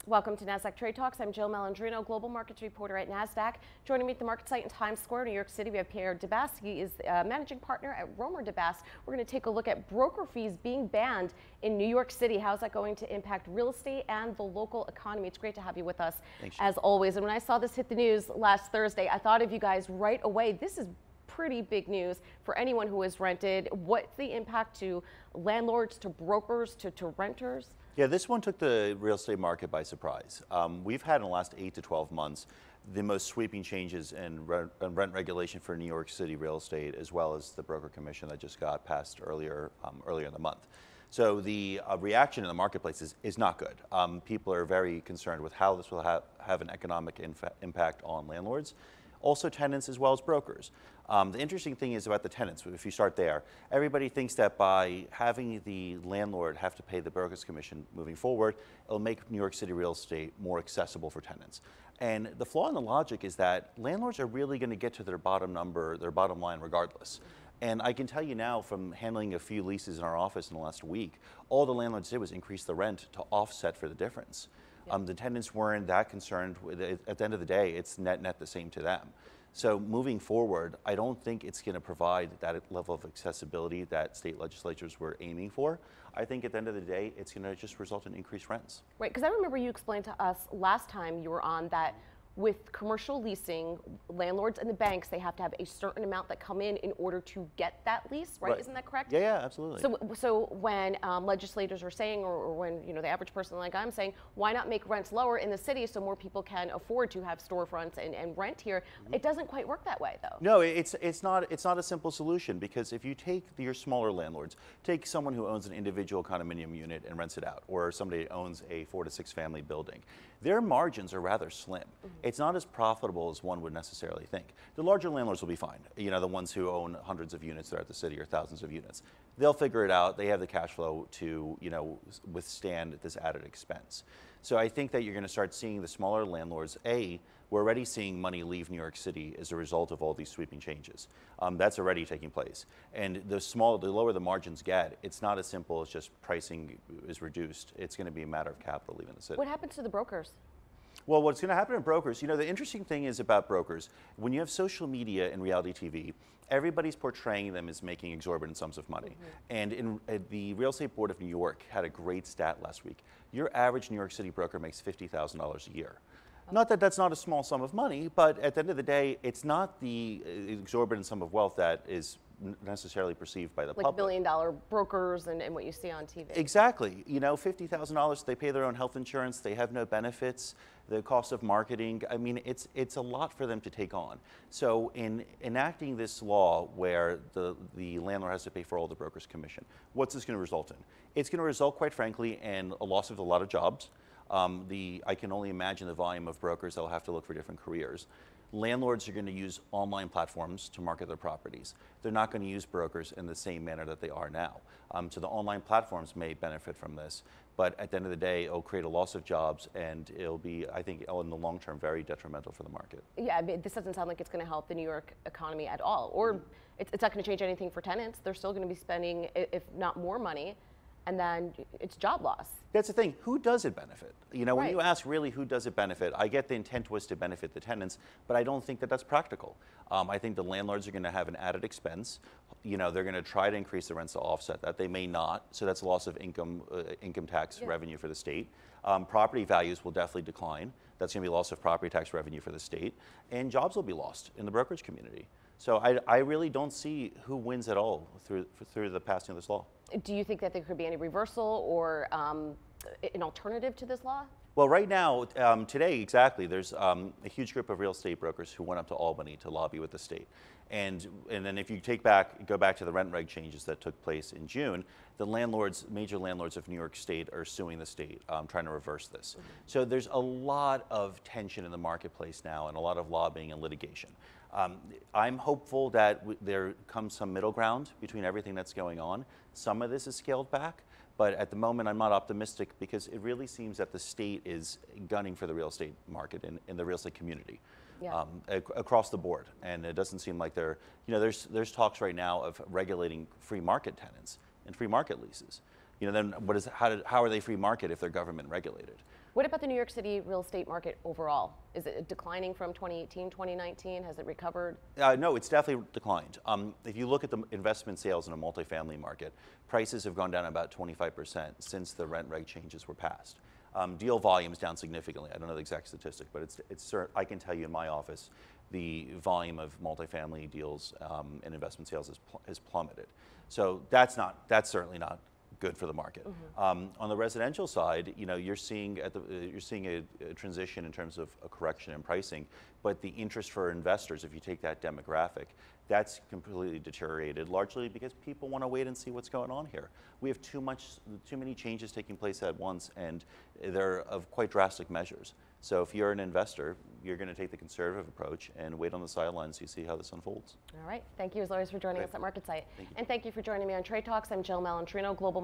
Welcome to Nasdaq Trade Talks. I'm Jill Malandrino, global markets reporter at Nasdaq. Joining me at the market site in Times Square, New York City, we have Pierre Debbas. He is managing partner at Romer Debbas. We're going to take a look at broker fees being banned in New York City. How's that going to impact real estate and the local economy? It's great to have you with us, as always. And when I saw this hit the news last Thursday, I thought of you guys right away. This is pretty big news for anyone who has rented. What's the impact to landlords, to brokers, to renters? Yeah, this one took the real estate market by surprise. We've had in the last 8 to 12 months the most sweeping changes in rent regulation for New York City real estate, as well as the broker commission that just got passed earlier in the month. So the reaction in the marketplace is not good. People are very concerned with how this will have an economic impact on landlords, also tenants as well as brokers. The interesting thing is about the tenants, if you start there, everybody thinks that by having the landlord have to pay the broker's commission moving forward, it'll make New York City real estate more accessible for tenants. And the flaw in the logic is that landlords are really going to get to their bottom number, their bottom line regardless. And I can tell you now from handling a few leases in our office in the last week, all the landlords did was increase the rent to offset for the difference. The tenants weren't that concerned. At the end of the day, it's net the same to them. So moving forward, I don't think it's going to provide that level of accessibility that state legislatures were aiming for. I think at the end of the day, it's going to just result in increased rents. Right, because I remember you explained to us last time you were on that with commercial leasing, landlords and the banks, they have to have a certain amount that come in order to get that lease, right? Isn't that correct? Yeah, absolutely. So when legislators are saying, or when the average person like I'm saying, why not make rents lower in the city so more people can afford to have storefronts and rent here? It doesn't quite work that way, though. No, it's not a simple solution, because if you take your smaller landlords, take someone who owns an individual condominium unit and rents it out, or somebody who owns a 4 to 6 family building, their margins are rather slim. It's not as profitable as one would necessarily think. The larger landlords will be fine. The ones who own hundreds of units throughout the city or thousands of units. They'll figure it out. They have the cash flow to, withstand this added expense. So I think that you're going to start seeing the smaller landlords, we're already seeing money leave New York City as a result of all these sweeping changes. That's already taking place. And the lower the margins get, it's not as simple as just pricing is reduced. It's going to be a matter of capital leaving the city. What happens to the brokers? Well, what's going to happen to brokers, the interesting thing is about brokers, when you have social media and reality TV, everybody's portraying them as making exorbitant sums of money. And the Real Estate Board of New York had a great stat last week. Your average New York City broker makes $50,000 a year. Not that that's not a small sum of money, but at the end of the day, it's not the exorbitant sum of wealth that is necessarily perceived by the public. Like billion-dollar brokers and what you see on TV. Exactly. $50,000, they pay their own health insurance, they have no benefits, the cost of marketing. I mean, it's a lot for them to take on. So in enacting this law where the landlord has to pay for all the broker's commission, what's this going to result in? It's going to result, quite frankly, in a loss of a lot of jobs. I can only imagine the volume of brokers that will have to look for different careers. Landlords are going to use online platforms to market their properties. They're not going to use brokers in the same manner that they are now. So the online platforms may benefit from this, but at the end of the day, it'll create a loss of jobs, and it'll be, I think, in the long term, very detrimental for the market. Yeah, I mean, this doesn't sound like it's going to help the New York economy at all, or it's not going to change anything for tenants. They're still going to be spending, if not more money, and then it's job loss. That's the thing. Who does it benefit? When you ask really who does it benefit, I get the intent was to benefit the tenants, but I don't think that that's practical. I think the landlords are going to have an added expense. They're going to try to increase the rents to offset that. They may not, so that's a loss of income tax revenue for the state. Property values will definitely decline. That's going to be a loss of property tax revenue for the state, and jobs will be lost in the brokerage community. So I really don't see who wins at all through the passing of this law. Do you think that there could be any reversal or an alternative to this law? Well, right now, today, exactly, there's a huge group of real estate brokers who went up to Albany to lobby with the state. And then if you go back to the rent reg changes that took place in June, the major landlords of New York State are suing the state, trying to reverse this. So there's a lot of tension in the marketplace now and a lot of lobbying and litigation. I'm hopeful that there comes some middle ground between everything that's going on. Some of this is scaled back, but at the moment I'm not optimistic, because it really seems that the state is gunning for the real estate market and the real estate community. Across the board, and it doesn't seem like there's talks right now of regulating free market tenants and free market leases. then how are they free market if they're government regulated? What about the New York City real estate market overall? Is it declining from 2018, 2019? Has it recovered? No, it's definitely declined. If you look at the investment sales in a multifamily market, prices have gone down about 25% since the rent reg changes were passed. Deal volume is down significantly. I don't know the exact statistic, but I can tell you in my office, the volume of multifamily deals and investment sales has plummeted. So that's certainly not good for the market. On the residential side, you're seeing a transition in terms of a correction in pricing, but the interest for investors, if you take that demographic, that's completely deteriorated, largely because people want to wait and see what's going on here. We have too many changes taking place at once, and they're of quite drastic measures. So if you're an investor, you're going to take the conservative approach and wait on the sidelines to see how this unfolds. All right. Thank you, as always, for joining us at MarketSite. And thank you for joining me on Trade Talks. I'm Jill Malandrino, Global